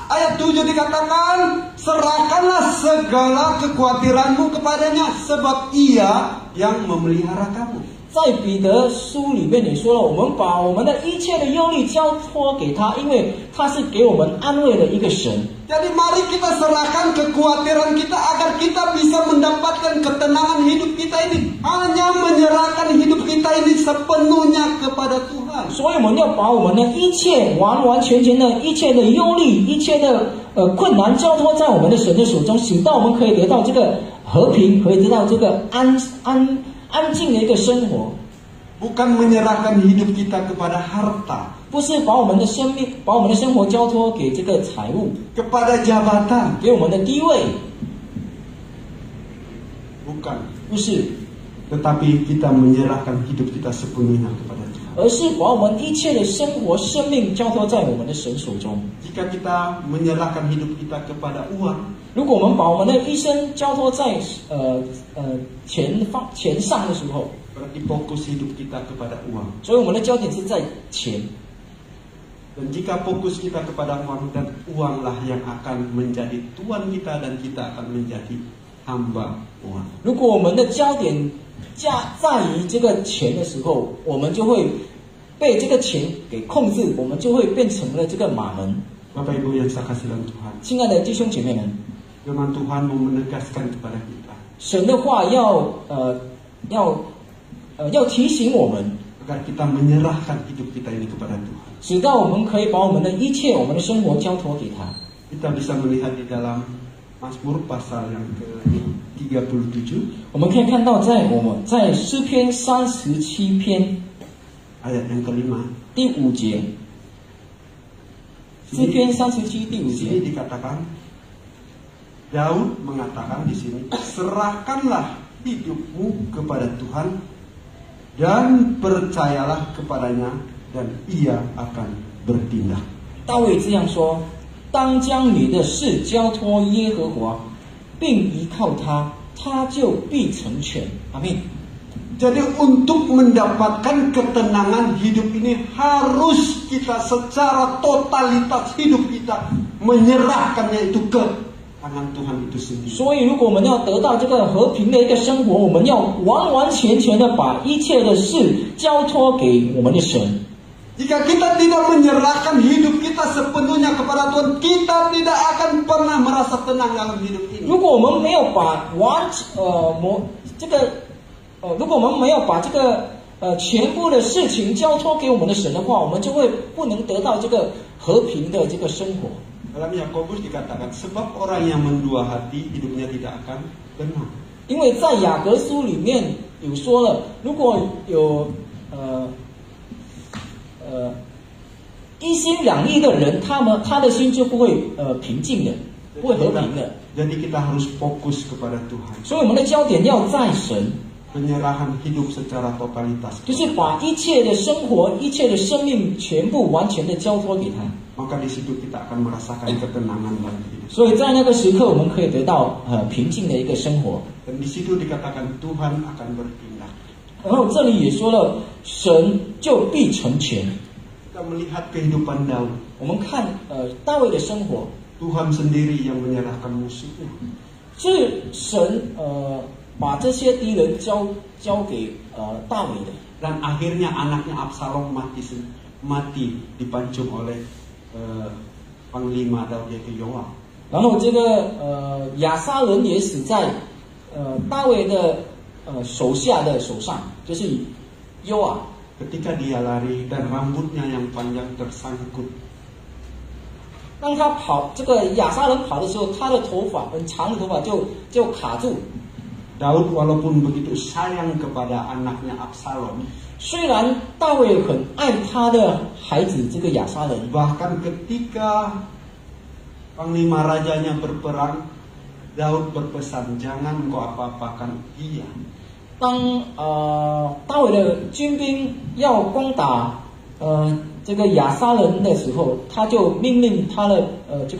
ayat 7 dikatakan, serahkanlah segala kekhawatiranmu kepadanya, sebab ia yang memelihara kamu. 在彼得书里面，你说了，我们把我们的一切的忧虑交托给他，因为他是给我们安慰的一个神。 Jadi mari kita serahkan kekhawatiran kita agar kita bisa mendapatkan ketenangan hidup kita ini. Hanya menyerahkan hidup kita ini sepenuhnya kepada Tuhan. 所以我们要把我们的一切完完全全的一切的忧虑、一切的困难交托在我们的神的手中，使到我们可以得到这个和平，可以得到这个安静的一个生活。 Bukan menyerahkan hidup kita kepada harta, 不是把我们的生命、把我们的生活交托给这个财物， kepada jabatan. 给我们的地位， Bukan. 不是， Tetapi kita menyerahkan hidup kita sepenuhnya kepada Tuhan. 而是把我们一切的生活、生命交托在我们的神手中。 Jika kita menyerahkan hidup kita kepada uang, 如果我们把我们的一生交托在钱上的时候， berarti fokus hidup kita kepada uang. 所以我们的焦点是在钱。 Dan jika fokus kita kepada uang, dan uanglah yang akan menjadi tuan kita dan kita akan menjadi hamba uang. 如果我们的焦点在于这个钱的时候，我们就会被这个钱给控制，我们就会变成了这个马门。 Bapak Ibu yang saya kasih dalam Tuhan, 亲爱的弟兄姐妹们， firman Tuhan mau menegaskan kepada kita 神的话要提醒我们， agar kita menyerahkan hidup kita ini kepada Tuhan. 直到我们可以把我们的一切、我们的生活交托给他。 Kita bisa melihat di dalam Mazmur pasal yang ke-37, 我们可以看到在诗篇37篇 ayat yang kelima. 第5节，诗篇37第5 Di sini 节， dikatakan, Daud mengatakan di sini, serahkanlah hidupmu kepada Tuhan dan percayalah kepadanya dan ia akan bertindak. 大卫这样说：当将你的事交托耶和华，并依靠他，他就必成全。阿们。 Jadi untuk mendapatkan ketenangan hidup ini harus kita secara totalitas hidup kita menyerahkannya itu ke tangan Tuhan itu sendiri. 所以，如果我们要得到这个和平的一个生活，我们要完完全全的把一切的事交托给我们的神。 Jika kita tidak menyerahkan hidup kita sepenuhnya kepada Tuhan, kita tidak akan pernah merasa tenang dalam hidup ini. 如果我们没有把如果我们没有把这个全部的事情交托给我们的神的话，我们就会不能得到这个和平的这个生活。 Dalam Yakobus dikatakan, sebab orang yang mendua hati hidupnya tidak akan tenang. 因为在雅各书里面有说了，如果有一心两意的人，他的心就不会平静的，不会和平的。 Jadi kita harus fokus kepada Tuhan. 所以我们的焦点要在神， Penyerahan hidup secara totalitas. 就是把一切的生活、一切的生命全部完全的交托给他。 Maka di situ kita akan merasakan ketenangan dalam hidup. 所以在那个时刻，我们可以得到平静的一个生活。 Dan di situ dikatakan Tuhan akan bertindak. 然后这里也说了，神就必成全。 Kita melihat kehidupan Daud. 我们看大卫的生活， Tuhan sendiri yang menyerahkan musuhnya. 是神把这些敌人交给大卫的。 Dan akhirnya anaknya Absalom mati dipancung oleh panglima Daud yaitu Yoab. 然后这个亚撒伦也死在大卫的手下的手上，就是优啊。 Ketika dia lari dan rambutnya yang panjang tersangkut. 当他跑，这个亚撒伦跑的时候，他的头发很长的头发就卡住。 Daud walaupun begitu sayang kepada anaknya Absalom, 虽然大卫很爱他的孩子这个亚撒伦， bahkan ketika panglima rajanya berperang, Daud berpesan jangan kau apa-apakan dia. 当大卫的军兵要攻打这个亚撒伦的时候，他就命令他的这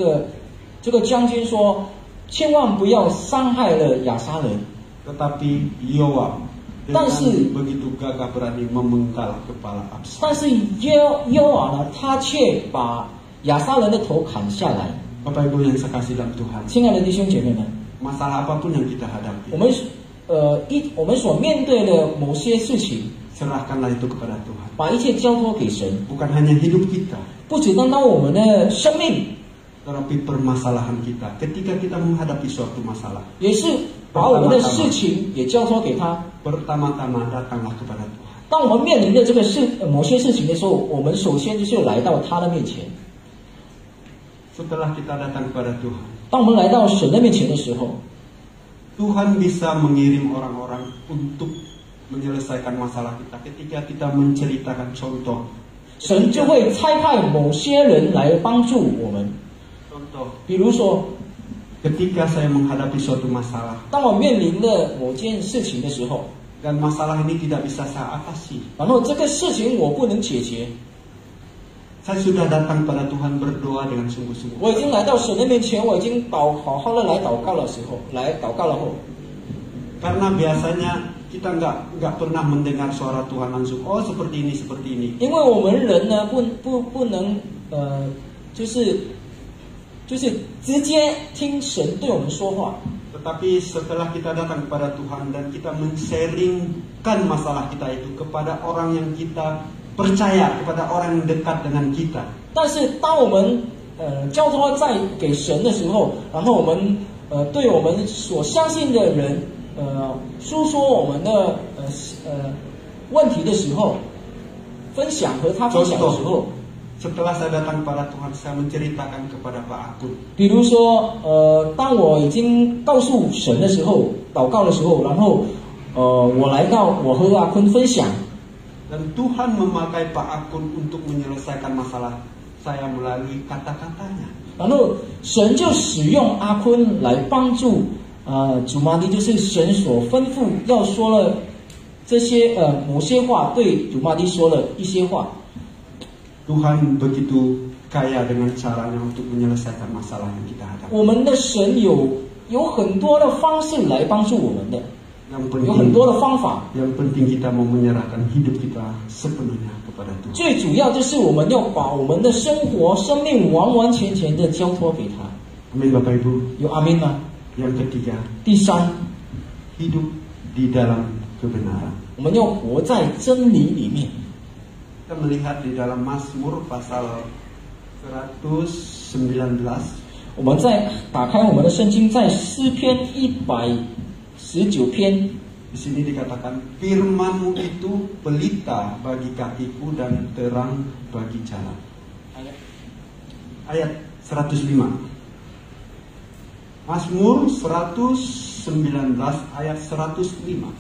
个将军说，千万不要伤害了亚撒伦。 Tetapi Yoab dengan 但是 begitu gagah berani memenggal kepala Absalom. 但是优啊呢，他却把亚撒伦的头砍下来。 Bapak Ibu yang saya kasih dalam Tuhan, 亲爱的弟兄姐妹们， masalah apapun yang kita hadapi, 我们所面对的某些事情， serahkanlah itu kepada Tuhan. 把一切交托给神， Bukan hanya hidup kita, 不只单单我们的生命， tetapi permasalahan kita. Ketika kita menghadapi suatu masalah, 也是把我们的事情也交托给他。 pertama-tama datanglah kepada Tuhan. 当我们面临的这个某些事情的时候，我们首先就是来到他的面前。 Setelah kita datang kepada Tuhan, 当我们来到神的面前的时候， Tuhan bisa mengirim orang-orang untuk menyelesaikan masalah kita ketika kita menceritakan contoh. 神就会差派某些人来帮助我们。 Contoh, 比如说， ketika saya menghadapi suatu masalah 当我面临的某件事情的时候， dan masalah ini tidak bisa saya atasi, 然后这个事情我不能解决， saya sudah datang pada Tuhan berdoa dengan sungguh-sungguh. 我已经来到神的面前，我已经好好的来祷告的时候，来祷告了后， Karena biasanya kita nggak pernah mendengar suara Tuhan langsung. Oh seperti ini, seperti ini. 因为我们人呢不能就是直接听神对我们说话。 Tetapi setelah kita datang kepada Tuhan dan kita men-sharingkan masalah kita itu kepada orang yang kita percaya, kepada orang yang dekat dengan kita. 但是当我们交托在给神的时候，然后我们对我们所相信的人诉说我们的问题的时候，分享和他分享的时候， Setelah saya datang kepada Tuhan, saya menceritakan kepada Pak Akun. 比如说当我已经告诉神的时候，祷告的时候，然后我来到我和阿坤分享。 Dan Tuhan memakai Pak Akun untuk menyelesaikan masalah saya melalui kata-katanya. 然后神就使用阿坤来帮助主玛利，就是神所吩咐要说了这些某些话，对主玛利说了一些话。 Tuhan begitu kaya dengan caranya untuk menyelesaikan masalah yang kita hadapi. 我们的神有很多的方式来帮助我们的， 有很多的方法。 Yang penting kita mau menyerahkan hidup kita sepenuhnya kepada Tuhan. 最主要就是我们要把我们的生活、生命完完全全的交托给他。 Amin Bapak Ibu. 有阿明吗？ Yang ketiga, 第三， hidup di dalam kebenaran. 我们要活在真理里面。 Kita melihat di dalam Mazmur pasal 119. 我们再打开我们的圣经，在诗篇119篇， Di sini dikatakan, firman-Mu itu pelita bagi kakiku dan terang bagi jalan. Ayat 105. Mazmur 119 ayat 105.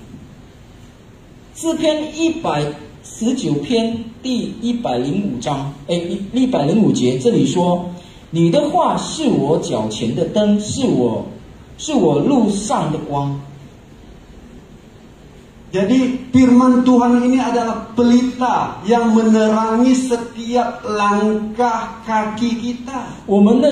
诗篇119篇第105章，105节，这里说：“你的话是我脚前的灯，是我路上的光。” Jadi firman Tuhan ini adalah pelita yang menerangi setiap langkah kaki kita. 我们的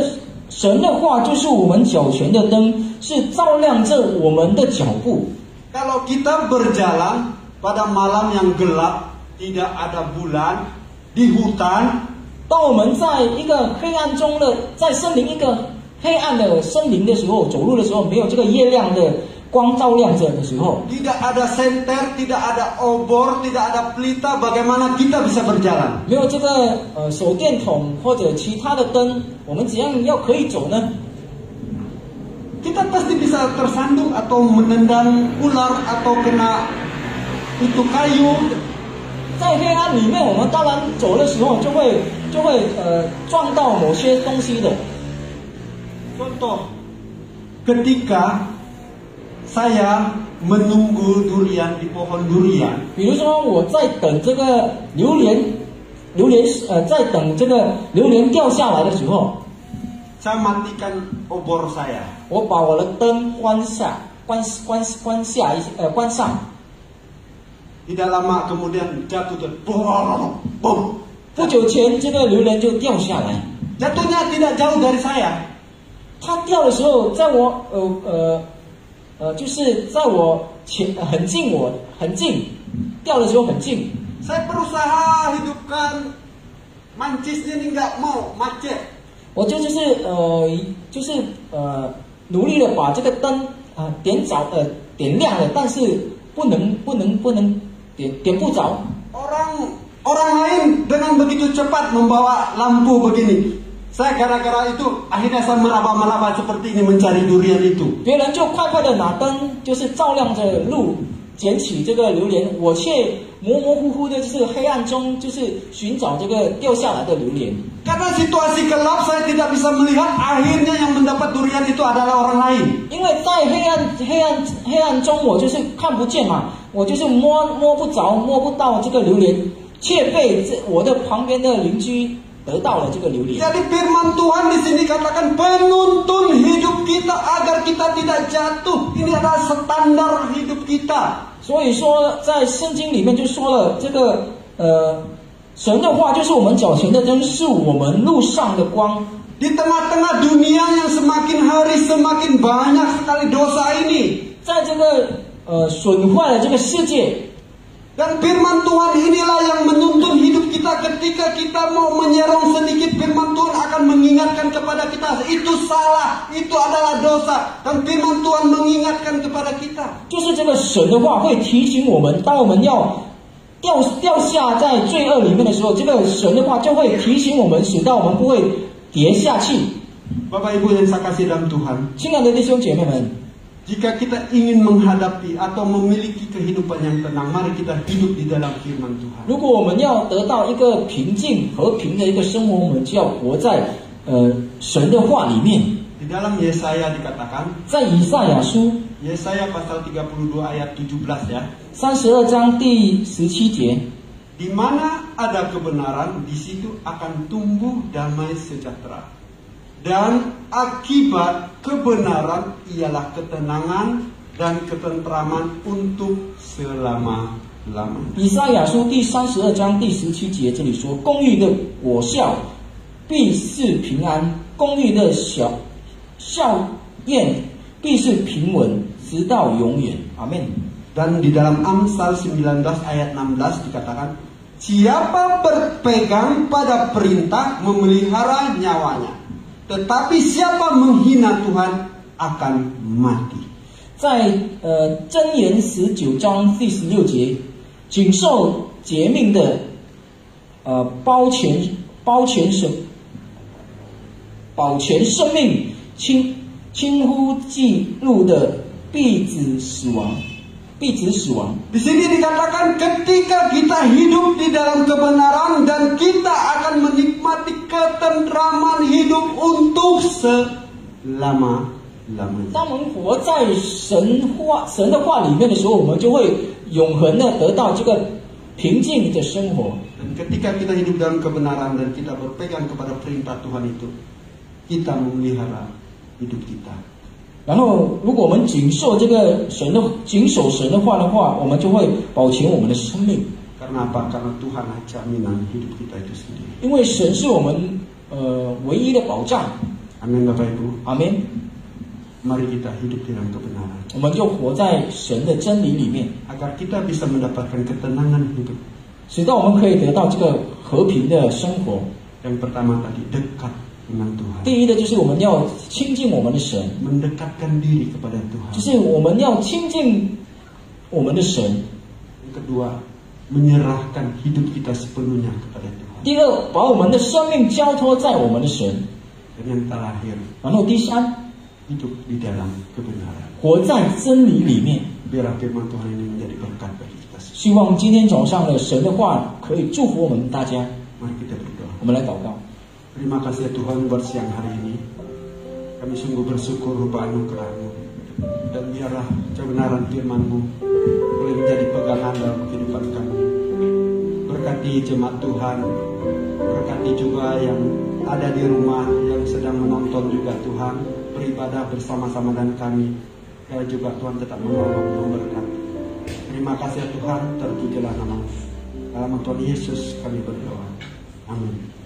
神的话就是我们脚前的灯，是照亮着我们的脚步。 Kalau kita berjalan pada malam yang gelap, tidak ada bulan, di hutan, 当我们在一个黑暗中的，在森林一个黑暗的森林的时候，走路的时候没有这个月亮的光照亮着的时候， tidak ada senter, tidak ada obor, tidak ada pelita, bagaimana kita bisa berjalan? 没有这个手电筒或者其他的灯，我们怎样可以走呢？ Kita pasti bisa tersandung atau menendang ular atau kena itu kayu. 在黑暗里面，我们当然走的时候就会撞到某些东西的。 Contoh, ketika saya menunggu durian di pohon durian, 比如说我在等这个榴莲在等这个榴莲掉下来的时候， saya matikan obor saya. 我把我的灯关上。 Tidak lama kemudian jatuh dan boom. 不久前这个榴莲就掉下来， Jatuhnya tidak jauh dari saya. 它掉的时候，在我就是在我前很近，掉的时候很近。 Saya berusaha hidupkan mancisnya ini nggak mau macet. 我努力的把这个灯点亮了，但是不能点不着。 Orang lain dengan begitu cepat membawa lampu begini. Saya gara-gara itu akhirnya saya meraba-raba seperti ini mencari durian itu. 别人就快快的拿灯，就是照亮着路，捡起这个榴莲，我却模模糊糊的，就是黑暗中，就是寻找这个掉下来的榴莲。 Karena situasi gelap, saya tidak bisa melihat. Akhirnya yang mendapat durian itu adalah orang lain. 因为在黑暗中，我就是看不见嘛，我就是摸不着、摸不到这个榴莲，却被我的旁边的邻居得到了这个榴莲。 Jadi firman Tuhan di sini katakan penuntun hidup kita agar kita tidak jatuh. Ini adalah standar hidup kita. 所以说，在圣经里面就说了，这个神的话就是我们脚前的灯，是我们路上的光。 Di tengah-tengah dunia yang semakin hari semakin banyak sekali dosa ini. 在这个损坏了这个世界。 Dan firman Tuhan inilah yang menuntun hidup kita ketika kita mau menyerong sedikit. Firman Tuhan akan mengingatkan kepada kita itu salah, itu adalah dosa. Dan firman Tuhan mengingatkan kepada kita. 就是这个神的话会提醒我们，当我们要掉下在罪恶里面的时候，这个神的话就会提醒我们，使到我们不会跌下去。 Bapak Ibu yang saya kasih dalam Tuhan. 亲爱的弟兄姐妹们， Jika kita ingin menghadapi atau memiliki kehidupan yang tenang, mari kita hidup di dalam firman Tuhan. 如果我们要得到一个平静和平的一个生活，我们就要活在神的话里面。 Di dalam Yesaya dikatakan, 在以赛亚书 Yesaya pasal 32 ayat 17 ya. 32章第17节， Di mana ada kebenaran, di situ akan tumbuh damai sejahtera. Dan akibat kebenaran ialah ketenangan dan ketentraman untuk selama-lamanya. 以赛亚书第32章第17节这里说：“公义的果效必是平安，公义的笑靥必是平稳，直到永远。”阿门。 Dan di dalam Amsal 19 ayat 16 dikatakan, siapa berpegang pada perintah memelihara nyawanya, tetapi siapa menghina Tuhan akan mati. 在箴言19章第16节，谨守诫命的保全生命，轻忽记录的必止死亡。 Di sini dikatakan ketika kita hidup di dalam kebenaran dan kita akan menikmati ketentraman hidup untuk selama-lamanya. 当我们活在神的话里面的时候，我们就会永恒的得到这个平静的生活。 Dan ketika kita hidup dalam kebenaran dan kita berpegang kepada perintah Tuhan itu, kita memelihara hidup kita. 然后，如果我们谨守神的话的话，我们就会保全我们的生命。 Karena apa? Karena Tuhan adalah jaminan hidup kita itu sendiri. 因为神是我们唯一的保障。 Amin, Bapak Ibu. 阿门。 Mari kita hidup dalam kebenaran. 我们就活在神的真理里面， Agar kita bisa mendapatkan ketenangan hidup. 使到我们可以得到这个和平的生活。 Yang pertama tadi dekat dengan Tuhan. 第一的就是我们要亲近我们的神， Mendekatkan diri kepada Tuhan. 就是我们要亲近我们的神。 Yang kedua, menyerahkan hidup kita sepenuhnya kepada Tuhan. 第二，把我们的生命交托在我们的神。 Dan yang terakhir, 然后第三， hidup di dalam kebenaran. 活在真理里面。 Biarlah firman Tuhan ini menjadi berkat bagi kita semua. 希望今天早上的神的话可以祝福我们大家。 Mari kita berdoa. 我们来祷告。 Terima kasih Tuhan buat siang hari ini. Kami sungguh bersyukur rupa anugerah-Mu. Dan biarlah kebenaran firman-Mu boleh menjadi pegangan dalam kehidupan kami. Berkati jemaat Tuhan. Berkati juga yang ada di rumah, yang sedang menonton juga Tuhan. Beribadah bersama-sama dengan kami. Dan juga Tuhan tetap menolong, memberkati. Terima kasih Tuhan, terpujilah nama-Mu. Dalam Tuhan Yesus kami berdoa. Amin.